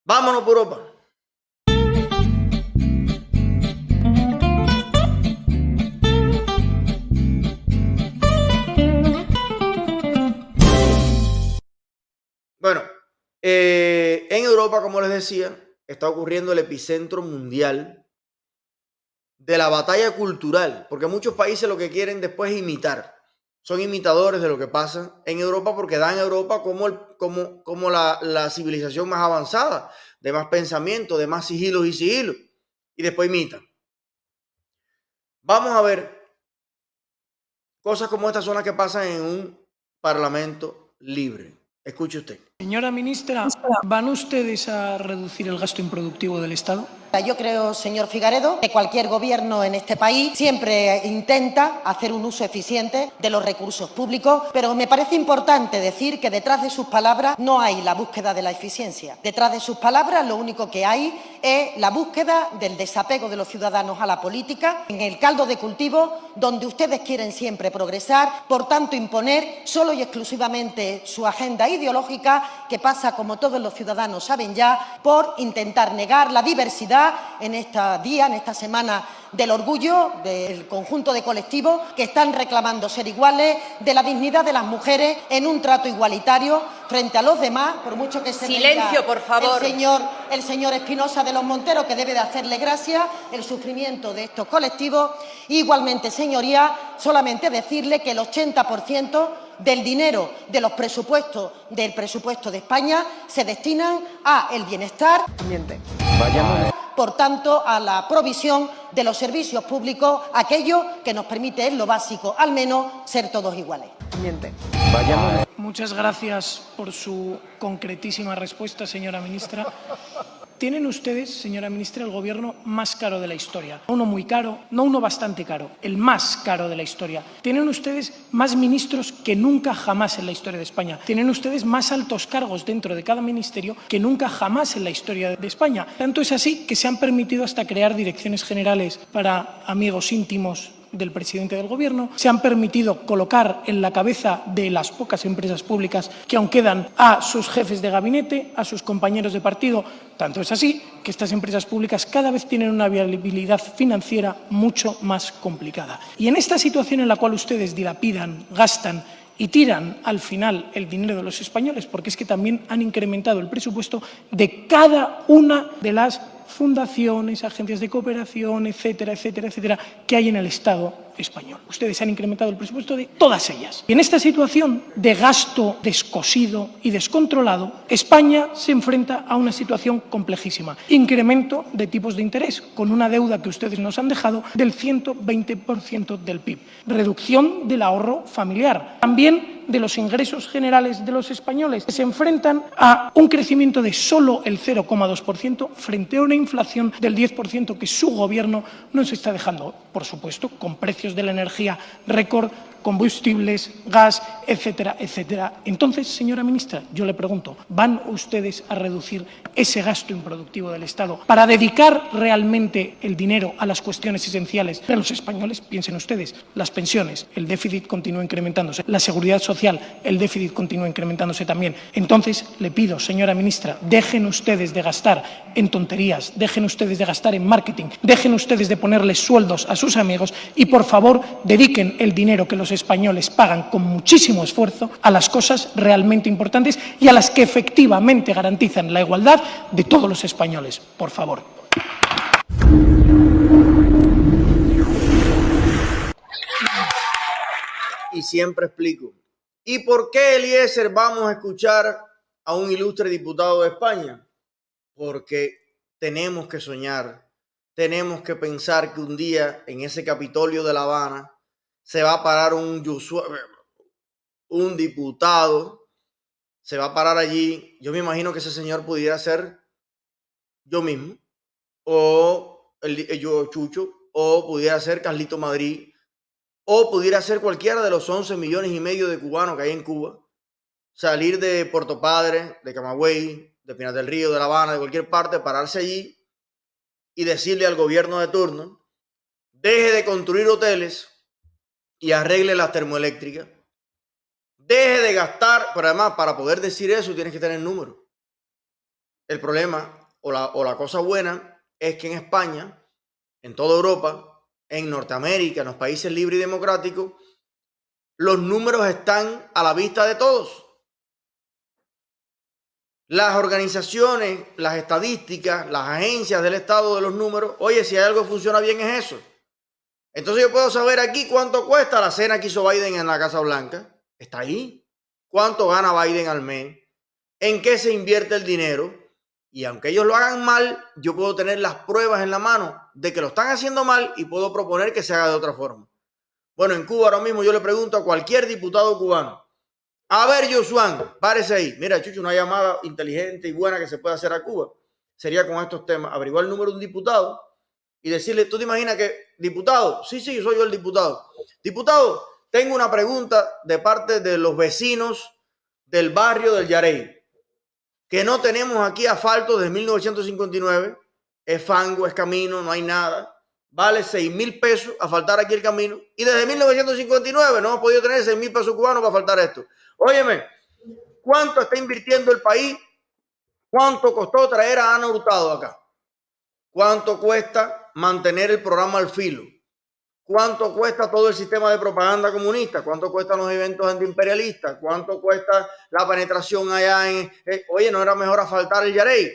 Vámonos por Europa. Bueno, en Europa, como les decía, está ocurriendo el epicentro mundial de la batalla cultural, porque muchos países lo que quieren después es imitar. Son imitadores de lo que pasa en Europa porque dan a Europa como la civilización más avanzada, de más pensamiento, de más sigilos y sigilos, y después imitan. Vamos a ver cosas como estas son las que pasan en un parlamento libre. Escuche usted. Señora ministra, ¿van ustedes a reducir el gasto improductivo del Estado? Yo creo, señor Figaredo, que cualquier gobierno en este país siempre intenta hacer un uso eficiente de los recursos públicos, pero me parece importante decir que detrás de sus palabras no hay la búsqueda de la eficiencia. Detrás de sus palabras lo único que hay es la búsqueda del desapego de los ciudadanos a la política, en el caldo de cultivo donde ustedes quieren siempre progresar, por tanto imponer solo y exclusivamente su agenda ideológica, que pasa, como todos los ciudadanos saben ya, por intentar negar la diversidad en este día, en esta semana del orgullo del conjunto de colectivos que están reclamando ser iguales, de la dignidad de las mujeres en un trato igualitario frente a los demás, por mucho que se Silencio, por favor. el señor Espinosa de los Monteros, que debe de hacerle gracia el sufrimiento de estos colectivos. Igualmente, señoría, solamente decirle que el 80% del dinero de los presupuestos del presupuesto de España se destinan a el bienestar, por tanto, a la provisión de los servicios públicos, aquello que nos permite, en lo básico, al menos, ser todos iguales. Muchas gracias por su concretísima respuesta, señora ministra. Tienen ustedes, señora ministra, el gobierno más caro de la historia. No uno muy caro, no uno bastante caro, el más caro de la historia. Tienen ustedes más ministros que nunca jamás en la historia de España. Tienen ustedes más altos cargos dentro de cada ministerio que nunca jamás en la historia de España. Tanto es así que se han permitido hasta crear direcciones generales para amigos íntimos del presidente del Gobierno, se han permitido colocar en la cabeza de las pocas empresas públicas que aún quedan a sus jefes de gabinete, a sus compañeros de partido. Tanto es así que estas empresas públicas cada vez tienen una viabilidad financiera mucho más complicada. Y en esta situación en la cual ustedes dilapidan, gastan y tiran al final el dinero de los españoles, porque es que también han incrementado el presupuesto de cada una de las fundaciones, agencias de cooperación, etcétera, etcétera, etcétera, que hay en el Estado español. Ustedes han incrementado el presupuesto de todas ellas. Y en esta situación de gasto descosido y descontrolado, España se enfrenta a una situación complejísima. Incremento de tipos de interés, con una deuda que ustedes nos han dejado del 120% del PIB. Reducción del ahorro familiar. También de los ingresos generales de los españoles, que se enfrentan a un crecimiento de solo el 0,2% frente a una inflación del 10% que su Gobierno nos está dejando, por supuesto, con precios de la energía récord, combustibles, gas, etcétera, etcétera. Entonces, señora ministra, yo le pregunto, ¿van ustedes a reducir ese gasto improductivo del Estado para dedicar realmente el dinero a las cuestiones esenciales de los españoles? Piensen ustedes, las pensiones, el déficit continúa incrementándose, la seguridad social, el déficit continúa incrementándose también. Entonces, le pido, señora ministra, dejen ustedes de gastar en tonterías, dejen ustedes de gastar en marketing, dejen ustedes de ponerles sueldos a sus amigos y, por favor, dediquen el dinero que los españoles pagan con muchísimo esfuerzo a las cosas realmente importantes y a las que efectivamente garantizan la igualdad de todos los españoles. Por favor. Y siempre explico. ¿Y por qué, Eliezer, vamos a escuchar a un ilustre diputado de España? Porque tenemos que soñar, tenemos que pensar que un día en ese Capitolio de La Habana se va a parar un diputado, se va a parar allí. Yo me imagino que ese señor pudiera ser yo mismo, o yo Chucho, o pudiera ser Carlito Madrid, o pudiera ser cualquiera de los 11,5 millones de cubanos que hay en Cuba, salir de Puerto Padre, de Camagüey, de Pinar del Río, de La Habana, de cualquier parte, pararse allí y decirle al gobierno de turno, deje de construir hoteles y arregle las termoeléctricas, deje de gastar, pero además para poder decir eso tienes que tener números. El problema o la cosa buena es que en España, en toda Europa, en Norteamérica, en los países libres y democráticos, los números están a la vista de todos. Las organizaciones, las estadísticas, las agencias del Estado de los números, oye, si hay algo que funciona bien es eso. Entonces yo puedo saber aquí cuánto cuesta la cena que hizo Biden en la Casa Blanca. Está ahí. ¿Cuánto gana Biden al mes? ¿En qué se invierte el dinero? Y aunque ellos lo hagan mal, yo puedo tener las pruebas en la mano de que lo están haciendo mal y puedo proponer que se haga de otra forma. Bueno, en Cuba ahora mismo yo le pregunto a cualquier diputado cubano, a ver, Josuán, párese ahí. Mira, Chucho, una llamada inteligente y buena que se puede hacer a Cuba sería con estos temas, averiguar el número de un diputado y decirle, ¿tú te imaginas que, diputado? Sí, soy yo el diputado. Diputado, tengo una pregunta de parte de los vecinos del barrio del Yarey, que no tenemos aquí asfalto desde 1959, es fango, es camino, no hay nada. Vale 6,000 pesos asfaltar aquí el camino. Y desde 1959 no hemos podido tener 6,000 pesos cubanos para asfaltar esto. Óyeme, ¿cuánto está invirtiendo el país? ¿Cuánto costó traer a Ana Hurtado acá? ¿Cuánto cuesta mantener el programa al filo? ¿Cuánto cuesta todo el sistema de propaganda comunista? ¿Cuánto cuestan los eventos antiimperialistas? ¿Cuánto cuesta la penetración allá en... oye, ¿no era mejor asfaltar el Yarey?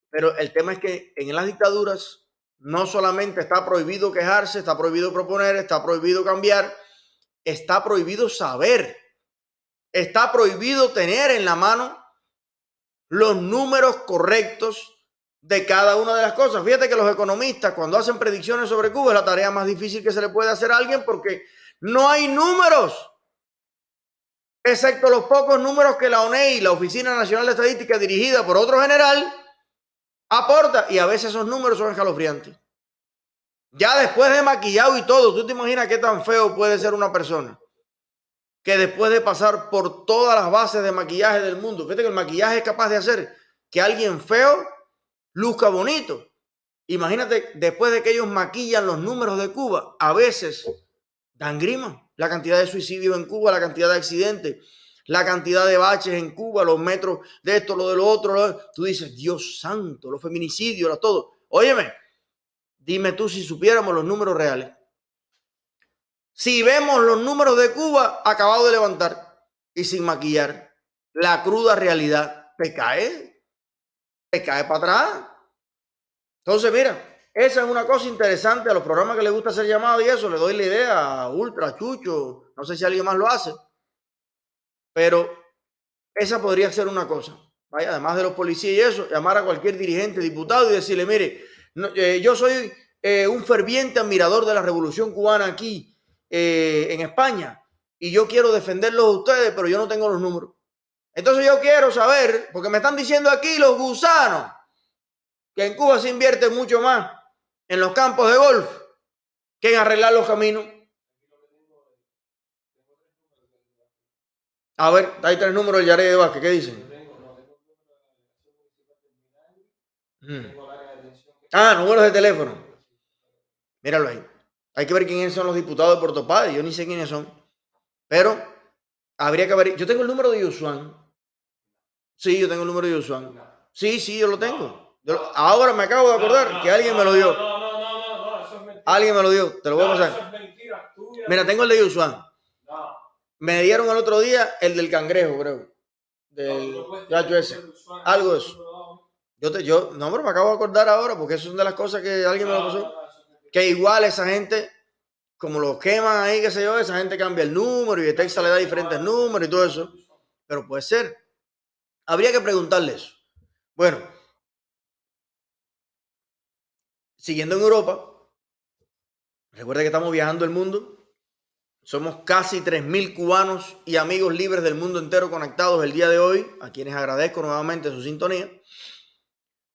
Pero el tema es que en las dictaduras no solamente está prohibido quejarse, está prohibido proponer, está prohibido cambiar, está prohibido saber, está prohibido tener en la mano los números correctos de cada una de las cosas. Fíjate que los economistas, cuando hacen predicciones sobre Cuba, es la tarea más difícil que se le puede hacer a alguien porque no hay números, excepto los pocos números que la ONEI, la Oficina Nacional de Estadística, dirigida por otro general, aporta, y a veces esos números son escalofriantes. Ya después de maquillado y todo, ¿tú te imaginas qué tan feo puede ser una persona que después de pasar por todas las bases de maquillaje del mundo, fíjate que el maquillaje es capaz de hacer que alguien feo luzca bonito? Imagínate, después de que ellos maquillan los números de Cuba, a veces dan grima. La cantidad de suicidios en Cuba, la cantidad de accidentes, la cantidad de baches en Cuba, los metros de esto, lo de lo otro. Tú dices, Dios santo, los feminicidios, todo. Óyeme, dime tú si supiéramos los números reales. Si vemos los números de Cuba acabado de levantar y sin maquillar, la cruda realidad te cae para atrás. Entonces, mira, esa es una cosa interesante a los programas que les gusta hacer llamadas y eso. Le doy la idea a Ultra, Chucho, no sé si alguien más lo hace, pero esa podría ser una cosa. Vaya, además de los policías y eso, llamar a cualquier dirigente, diputado y decirle, mire, yo soy un ferviente admirador de la Revolución Cubana aquí en España y yo quiero defenderlos a ustedes, pero yo no tengo los números. Entonces yo quiero saber, porque me están diciendo aquí los gusanos, que en Cuba se invierte mucho más en los campos de golf que en arreglar los caminos. A ver, hay 3 números del Yarey de Vázquez, ¿qué dicen? Números de teléfono. Míralo ahí. Hay que ver quiénes son los diputados de Puerto Padre. Yo ni sé quiénes son. Pero habría que ver. Yo tengo el número de Josuán. Sí, yo tengo el número de Josuán. Sí, yo lo tengo. Ahora me acabo de acordar que alguien me lo dio. Alguien me lo dio. Te lo voy a pasar. Mira, tengo el de Josuán. Me dieron el otro día el del cangrejo, creo. Del gacho ese. Algo de eso. No, pero me acabo de acordar ahora porque eso es una de las cosas que alguien me lo pasó. Que igual esa gente, como lo queman ahí, qué sé yo, esa gente cambia el número y Texas le da diferentes números y todo eso. Pero puede ser. Habría que preguntarle eso. Bueno, siguiendo en Europa, recuerda que estamos viajando el mundo. Somos casi 3,000 cubanos y amigos libres del mundo entero conectados el día de hoy, a quienes agradezco nuevamente su sintonía.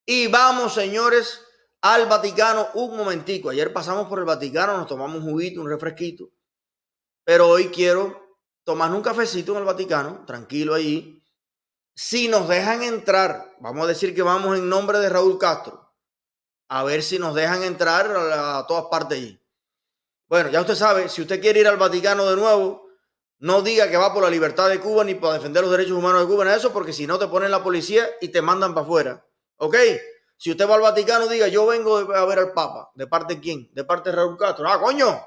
Y vamos, señores, al Vaticano un momentico. Ayer pasamos por el Vaticano, nos tomamos un juguito, un refresquito. Pero hoy quiero tomar un cafecito en el Vaticano, tranquilo allí. Si nos dejan entrar, vamos a decir que vamos en nombre de Raúl Castro. A ver si nos dejan entrar a todas partes allí. Bueno, ya usted sabe, si usted quiere ir al Vaticano de nuevo, No diga que va por la libertad de Cuba ni para defender los derechos humanos de Cuba, en eso, porque si no te ponen la policía y te mandan para afuera. ¿Ok? Si usted va al Vaticano, diga, yo vengo a ver al Papa. ¿De parte de quién? De parte de Raúl Castro. Ah, coño.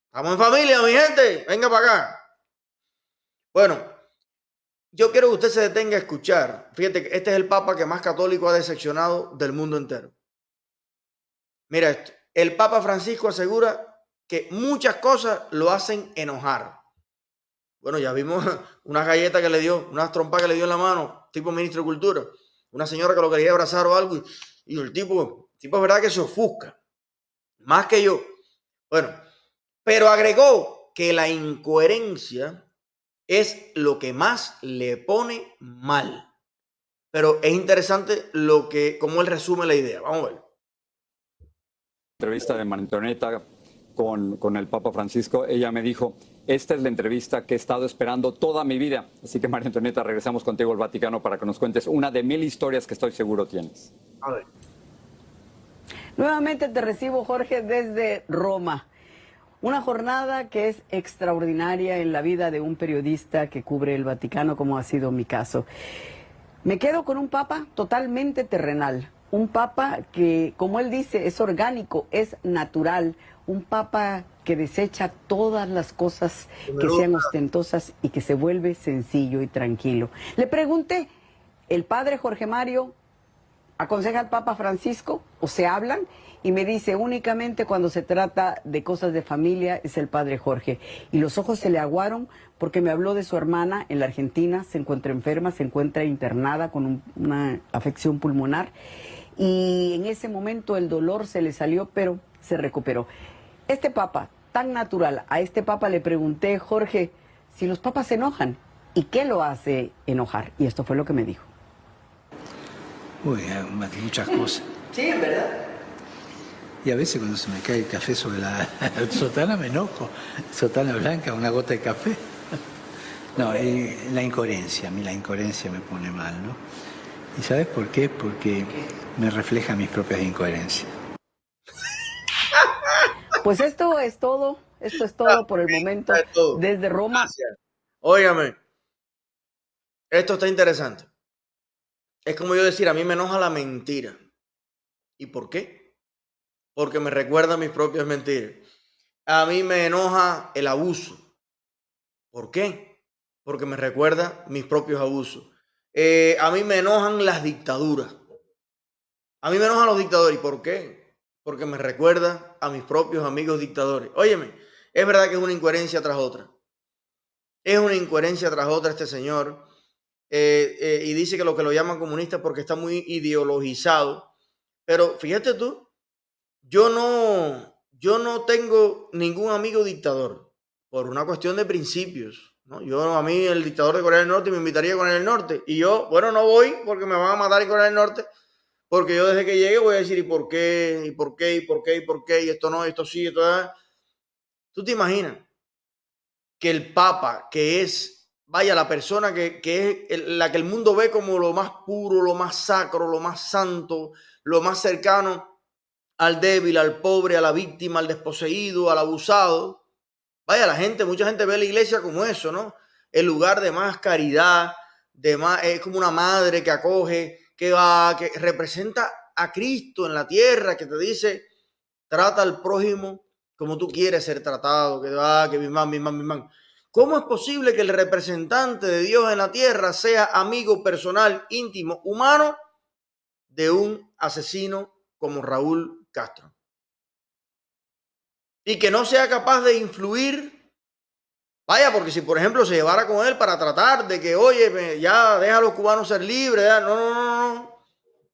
Estamos en familia, mi gente. Venga para acá. Bueno, yo quiero que usted se detenga a escuchar. Fíjate que este es el Papa que más católico ha decepcionado del mundo entero. Mira esto. El Papa Francisco asegura que muchas cosas lo hacen enojar. Bueno, ya vimos unas galletas que le dio, unas trompas que le dio en la mano, tipo ministro de Cultura. Una señora que lo quería abrazar o algo y el tipo es verdad que se ofusca. Más que yo. Bueno, pero agregó que la incoherencia es lo que más le pone mal. Pero es interesante cómo él resume la idea. Vamos a ver. Entrevista de María Antonieta con el Papa Francisco, ella me dijo, esta es la entrevista que he estado esperando toda mi vida. Así que María Antonieta, regresamos contigo al Vaticano para que nos cuentes una de 1000 historias que estoy seguro tienes. A ver. Nuevamente te recibo, Jorge, desde Roma. Una jornada que es extraordinaria en la vida de un periodista que cubre el Vaticano, como ha sido mi caso. Me quedo con un papa totalmente terrenal, un papa que, como él dice, es orgánico, es natural, un papa que desecha todas las cosas que sean ostentosas y que se vuelve sencillo y tranquilo. Le pregunté, ¿el padre Jorge Mario aconseja al Papa Francisco o se hablan? Y me dice, únicamente cuando se trata de cosas de familia es el padre Jorge. Y los ojos se le aguaron porque me habló de su hermana en la Argentina, se encuentra enferma, se encuentra internada con una afección pulmonar. Y en ese momento el dolor se le salió, pero se recuperó. Este papa, tan natural, a este papa le pregunté, Jorge, si los papas se enojan, ¿y qué lo hace enojar? Y esto fue lo que me dijo. Uy, muchas cosas. Sí, ¿verdad? Y a veces cuando se me cae el café sobre la sotana me enojo. Sotana blanca, una gota de café. No, la incoherencia, a mí la incoherencia me pone mal, ¿no? ¿Y sabes por qué? Porque me refleja mis propias incoherencias. Pues esto es todo por el momento desde Roma. Gracias. Óigame, esto está interesante. Es como yo decir, a mí me enoja la mentira. ¿Y por qué? Porque me recuerda mis propias mentiras. A mí me enoja el abuso. ¿Por qué? Porque me recuerda mis propios abusos. A mí me enojan las dictaduras. A mí me enojan los dictadores. ¿Y por qué? Porque me recuerda a mis propios amigos dictadores. Óyeme, es verdad que es una incoherencia tras otra. Es una incoherencia tras otra este señor. Y dice que lo llaman comunista porque está muy ideologizado. Pero fíjate tú, yo no tengo ningún amigo dictador por una cuestión de principios, ¿no? A mí el dictador de Corea del Norte me invitaría a Corea del Norte y yo, bueno, no voy porque me van a matar en Corea del Norte, porque yo desde que llegue voy a decir ¿y por qué? ¿Y por qué? ¿Y por qué? ¿Y por qué? Y esto no, esto sí, esto no. ¿Tú te imaginas que el Papa, que es, vaya, la persona que es la que el mundo ve como lo más puro, lo más sacro, lo más santo, lo más cercano al débil, al pobre, a la víctima, al desposeído, al abusado? Vaya, mucha gente ve la iglesia como eso, ¿no? El lugar de más caridad, es como una madre que acoge, que representa a Cristo en la tierra, que te dice, trata al prójimo como tú quieres ser tratado, que mi man. ¿Cómo es posible que el representante de Dios en la tierra sea amigo personal, íntimo, humano de un asesino como Raúl Castro? Y que no sea capaz de influir. Vaya, porque si por ejemplo se llevara con él para tratar de que, oye, ya deja a los cubanos ser libres, ya, no.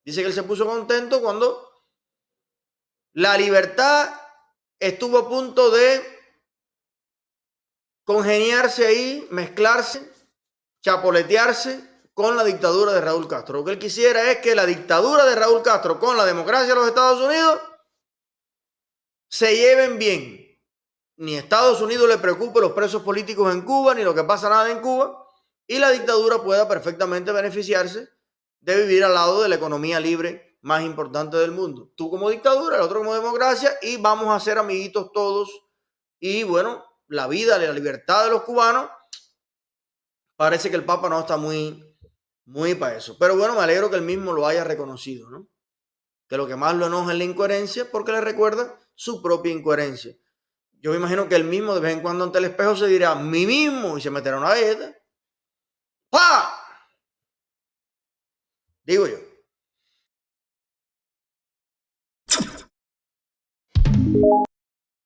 Dice que él se puso contento cuando la libertad estuvo a punto de congeniarse ahí, mezclarse, chapoletearse con la dictadura de Raúl Castro. Lo que él quisiera es que la dictadura de Raúl Castro con la democracia de los Estados Unidos se lleven bien. Ni a Estados Unidos le preocupe los presos políticos en Cuba, ni lo que pasa nada en Cuba, y la dictadura pueda perfectamente beneficiarse de vivir al lado de la economía libre más importante del mundo. Tú como dictadura, el otro como democracia, y vamos a ser amiguitos todos. Y bueno, la vida, la libertad de los cubanos, parece que el Papa no está muy para eso. Pero bueno, me alegro que él mismo lo haya reconocido, ¿no? Que lo que más lo enoja es la incoherencia, porque le recuerda su propia incoherencia. Yo me imagino que él mismo de vez en cuando ante el espejo se dirá, mí mismo, y se meterá una galleta. ¡Pah! Digo yo.